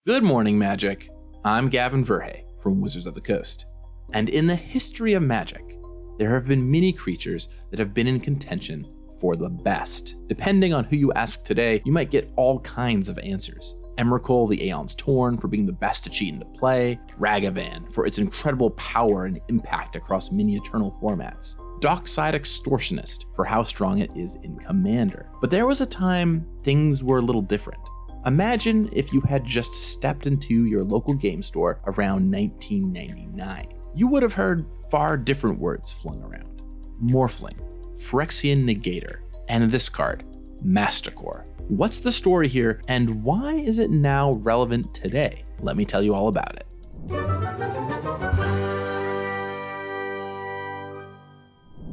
Good morning, Magic. I'm Gavin Verhey from Wizards of the Coast. And in the history of Magic, there have been many creatures that have been in contention for the best. Depending on who you ask today, you might get all kinds of answers. Emrakul, the Aeon's Torn, for being the best to cheat into play, Ragavan, for its incredible power and impact across many Eternal formats, Dockside Extortionist, for how strong it is in Commander. But there was a time things were a little different. Imagine if you had just stepped into your local game store around 1999. You would have heard far different words flung around. Morphling, Phyrexian Negator, and this card, Masticore. What's the story here, and why is it now relevant today? Let me tell you all about it.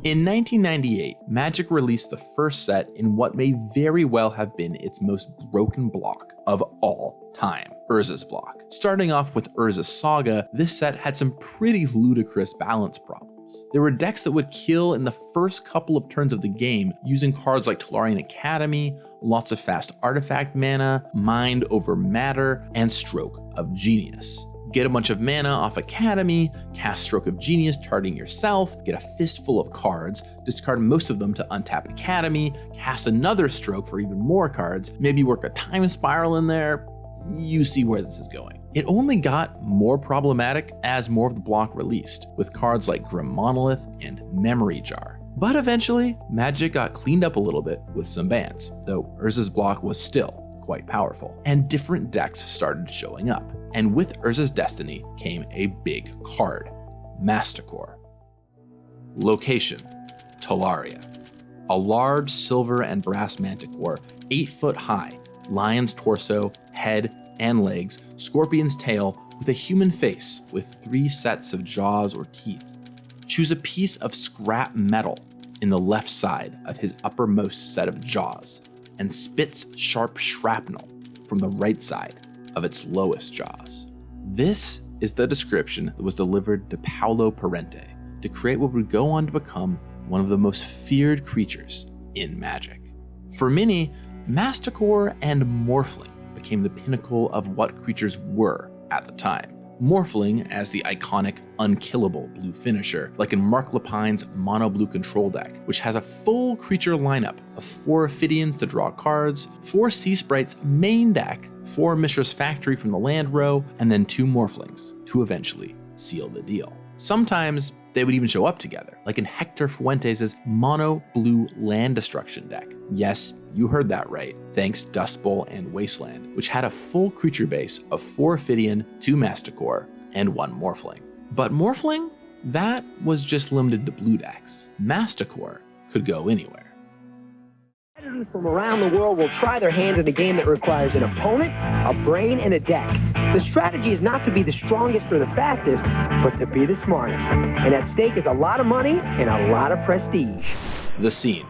In 1998, Magic released the first set in what may very well have been its most broken block of all time, Urza's block. Starting off with Urza's Saga, this set had some pretty ludicrous balance problems. There were decks that would kill in the first couple of turns of the game using cards like Tolarian Academy, lots of fast artifact mana, Mind over Matter, and Stroke of Genius. Get a bunch of mana off Academy, cast Stroke of Genius targeting yourself, get a fistful of cards, discard most of them to untap Academy, cast another Stroke for even more cards, maybe work a Time Spiral in there. You see where this is going. It only got more problematic as more of the block released, with cards like Grim Monolith and Memory Jar. But eventually, Magic got cleaned up a little bit with some bans, though Urza's block was still quite powerful, and different decks started showing up. And with Urza's Destiny came a big card, Masticore. Location, Tolaria. A large silver and brass manticore, 8 foot high, lion's torso, head, and legs, scorpion's tail, with a human face with 3 sets of jaws or teeth. Choose a piece of scrap metal in the left side of his uppermost set of jaws, and spits sharp shrapnel from the right side of its lowest jaws. This is the description that was delivered to Paolo Parente to create what would go on to become one of the most feared creatures in Magic. For many, Masticore and Morphling became the pinnacle of what creatures were at the time. Morphling as the iconic unkillable blue finisher, like in Mark Lepine's mono blue control deck, which has a full creature lineup of 4 Ophidians to draw cards, 4 Sea Sprites main deck, 4 Mishra's Factory from the land row, and then 2 Morphlings to eventually seal the deal. Sometimes they would even show up together, like in Hector Fuentes' mono blue land destruction deck. Yes, you heard that right, thanks Dust Bowl and Wasteland, which had a full creature base of 4 Ophidian, 2 Masticore, and 1 Morphling. But Morphling? That was just limited to blue decks. Masticore could go anywhere. Competitors from around the world will try their hand at a game that requires an opponent, a brain, and a deck. The strategy is not to be the strongest or the fastest, but to be the smartest. And at stake is a lot of money and a lot of prestige. The scene,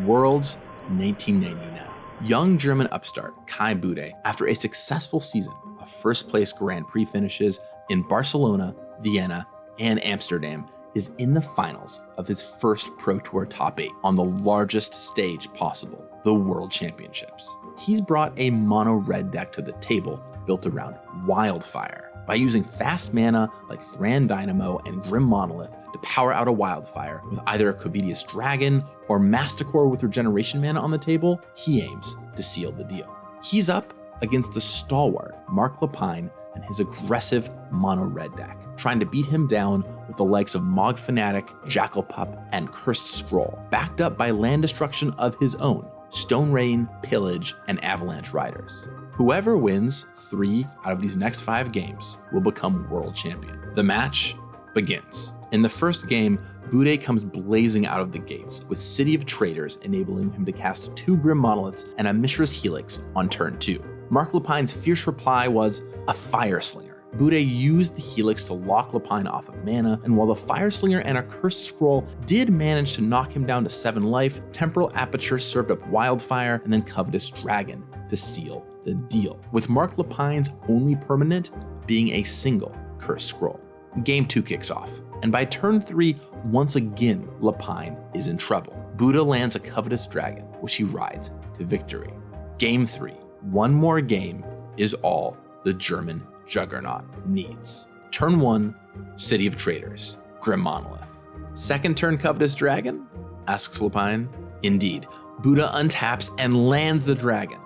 Worlds 1999. Young German upstart Kai Budde, after a successful season of first place Grand Prix finishes in Barcelona, Vienna, and Amsterdam, is in the finals of his first Pro Tour top 8 on the largest stage possible, the World Championships. He's brought a mono red deck to the table built around Wildfire by using fast mana like Thran Dynamo and Grim Monolith to power out a Wildfire with either a Covidius Dragon or Masticore with Regeneration mana on the table. He aims to seal the deal. He's up against the stalwart Mark Lepine and his aggressive mono red deck, trying to beat him down with the likes of Mog Fanatic, Jackal Pup, and Cursed Scroll, backed up by land destruction of his own, Stone Rain, Pillage, and Avalanche Riders. Whoever wins 3 out of these next 5 games will become world champion. The match begins. In the first game, Budde comes blazing out of the gates with City of Traitors, enabling him to cast 2 Grim Monoliths and a Mishra's Helix on turn 2. Mark Lepine's fierce reply was a Fire Slinger. Budde used the Helix to lock Lepine off of mana, and while the Fire Slinger and a Cursed Scroll did manage to knock him down to 7 life, Temporal Aperture served up Wildfire and then Covetous Dragon to seal the deal, with Mark Lepine's only permanent being a single Cursed Scroll. Game 2 kicks off, and by turn 3, once again Lepine is in trouble. Budde lands a Covetous Dragon, which he rides to victory. Game 3, one more game is all the German juggernaut needs. Turn 1, City of Traitors, Grim Monolith. Second turn, Covetous Dragon? Asks Lapine. Indeed, Budde untaps and lands the dragon.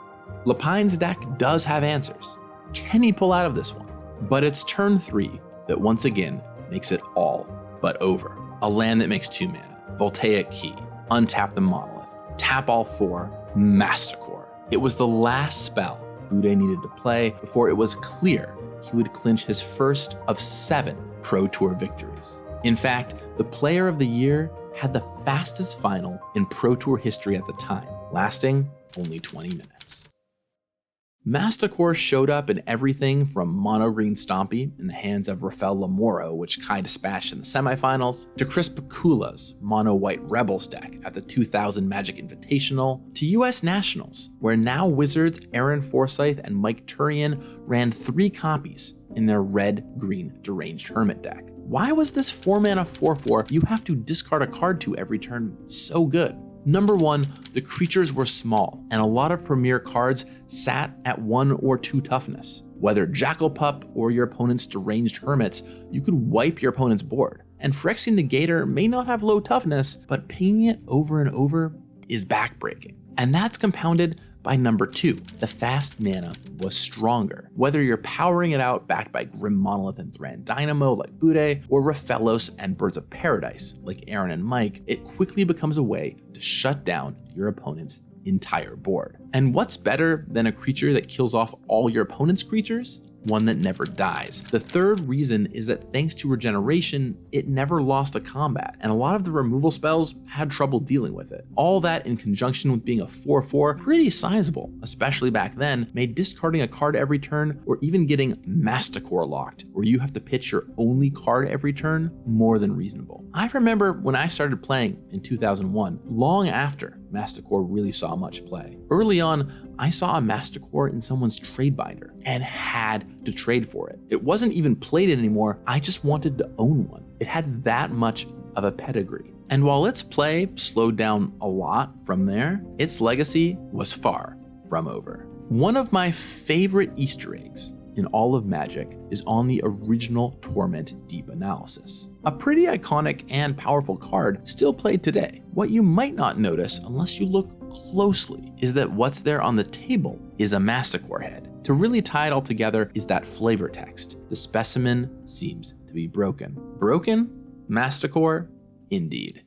Lapine's deck does have answers. Can he pull out of this one? But it's turn 3 that once again makes it all but over. A land that makes 2 mana, Voltaic Key, untap the Monolith, tap all 4, Masticore. It was the last spell Budde needed to play before it was clear he would clinch his first of 7 Pro Tour victories. In fact, the Player of the Year had the fastest final in Pro Tour history at the time, lasting only 20 minutes. Masticore showed up in everything from Mono Green Stompy in the hands of Rafael Lamoro, which Kai dispatched in the semifinals, to Chris Pakula's Mono White Rebels deck at the 2000 Magic Invitational, to US Nationals, where now Wizards Aaron Forsythe and Mike Turian ran 3 copies in their Red-Green Deranged Hermit deck. Why was this 4-mana 4/4 you have to discard a card to every turn so good? Number 1, the creatures were small, and a lot of premier cards sat at 1 or 2 toughness. Whether Jackal Pup or your opponent's Deranged Hermits, you could wipe your opponent's board. And Phyrexia Negator may not have low toughness, but pinging it over and over is backbreaking. And that's compounded by number 2, the fast mana was stronger. Whether you're powering it out backed by Grim Monolith and Thran Dynamo like Budde, or Raphelos and Birds of Paradise like Aaron and Mike, it quickly becomes a way to shut down your opponent's entire board. And what's better than a creature that kills off all your opponent's creatures? One that never dies. The third reason is that thanks to regeneration, it never lost a combat, and a lot of the removal spells had trouble dealing with it. All that in conjunction with being a 4/4, pretty sizable, especially back then, made discarding a card every turn, or even getting Masticore locked, where you have to pitch your only card every turn, more than reasonable. I remember when I started playing in 2001, long after Masticore really saw much play. Early on, I saw a Masticore in someone's trade binder and had to trade for it. It wasn't even played anymore, I just wanted to own one. It had that much of a pedigree. And while its play slowed down a lot from there, its legacy was far from over. One of my favorite Easter eggs in all of Magic is on the original Torment Deep Analysis. A pretty iconic and powerful card still played today. What you might not notice unless you look closely is that what's there on the table is a Masticore head. To really tie it all together is that flavor text. The specimen seems to be broken. Broken? Masticore? Indeed.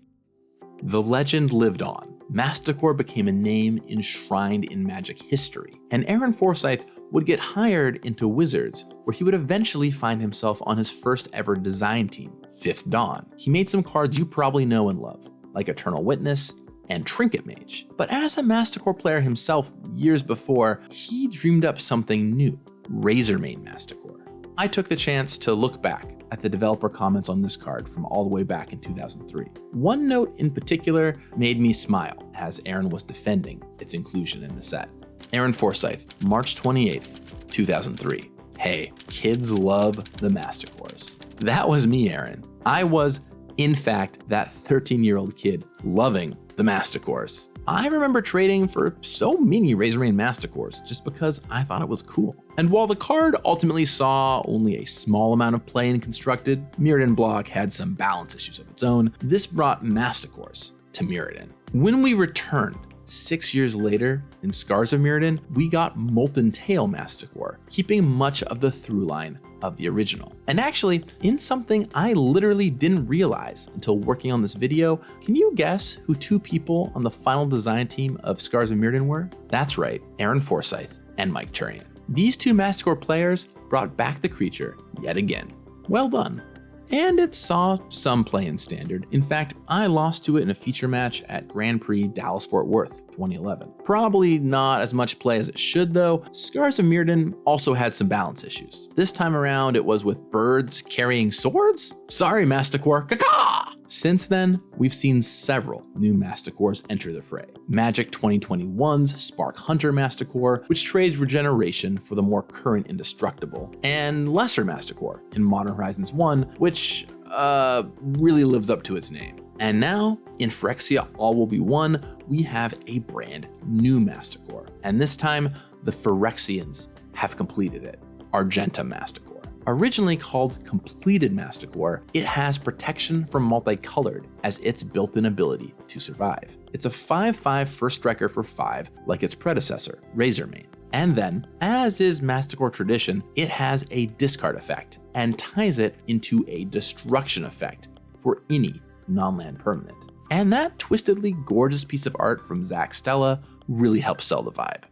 The legend lived on. Masticore became a name enshrined in Magic history, and Aaron Forsythe would get hired into Wizards, where he would eventually find himself on his first ever design team, Fifth Dawn. He made some cards you probably know and love, like Eternal Witness and Trinket Mage. But as a Masticore player himself years before, he dreamed up something new, Razormane Masticore. I took the chance to look back at the developer comments on this card from all the way back in 2003. One note in particular made me smile as Aaron was defending its inclusion in the set. Aaron Forsythe, March 28th, 2003. Hey, kids love the Masticores. That was me, Aaron. I was, in fact, that 13-year-old kid loving the Masticores. I remember trading for so many Razormane Masticores just because I thought it was cool. And while the card ultimately saw only a small amount of play in Constructed, Mirrodin Block had some balance issues of its own. This brought Masticores to Mirrodin. When we returned 6 years later, in Scars of Mirrodin, we got Molten Tail Masticore, keeping much of the through line of the original. And actually, in something I literally didn't realize until working on this video, can you guess who 2 people on the final design team of Scars of Mirrodin were? That's right, Aaron Forsythe and Mike Turian. These 2 Masticore players brought back the creature yet again. Well done. And it saw some play in Standard. In fact, I lost to it in a feature match at Grand Prix Dallas-Fort Worth 2011. Probably not as much play as it should though. Scars of Mirrodin also had some balance issues. This time around it was with birds carrying swords? Sorry Masticore, caca! Since then, we've seen several new Masticores enter the fray. Magic 2021's Spark Hunter Masticore, which trades regeneration for the more current Indestructible, and Lesser Masticore in Modern Horizons 1, which really lives up to its name. And now, in Phyrexia All Will Be One, we have a brand new Masticore. And this time, the Phyrexians have completed it. Argenta Masticore. Originally called Completed Masticore, it has protection from multicolored as its built-in ability to survive. It's a 5/5 first striker for 5 like its predecessor, Razormane. And then, as is Masticore tradition, it has a discard effect and ties it into a destruction effect for any non-land permanent. And that twistedly gorgeous piece of art from Zach Stella really helps sell the vibe.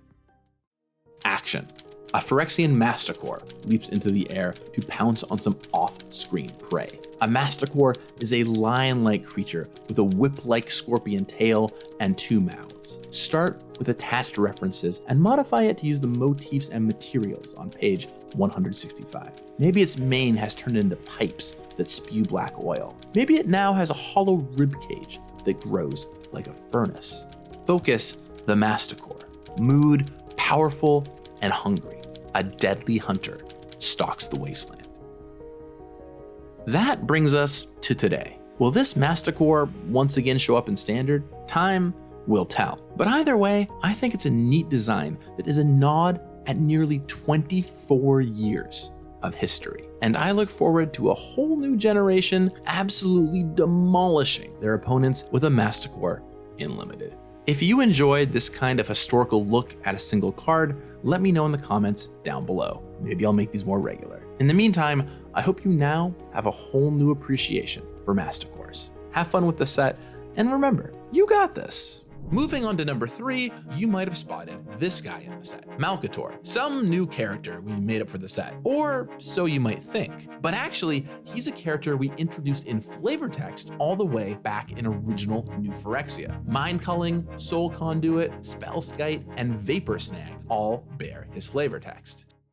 Action. A Phyrexian Masticore leaps into the air to pounce on some off-screen prey. A Masticore is a lion-like creature with a whip-like scorpion tail and 2 mouths. Start with attached references and modify it to use the motifs and materials on page 165. Maybe its mane has turned into pipes that spew black oil. Maybe it now has a hollow ribcage that grows like a furnace. Focus the Masticore. Mood, powerful, and hungry. A deadly hunter stalks the wasteland. That brings us to today. Will this Masticore once again show up in Standard? Time will tell. But either way, I think it's a neat design that is a nod at nearly 24 years of history. And I look forward to a whole new generation absolutely demolishing their opponents with a Masticore in Limited. If you enjoyed this kind of historical look at a single card, let me know in the comments down below. Maybe I'll make these more regular. In the meantime, I hope you now have a whole new appreciation for Masticores. Have fun with the set, and remember, you got this. Moving on to number 3, you might have spotted this guy in the set, Malcator, some new character we made up for the set, or so you might think. But actually, he's a character we introduced in flavor text all the way back in original New Phyrexia. Mind Culling, Soul Conduit, Spell Skite, and Vapor Snag all bear his flavor text.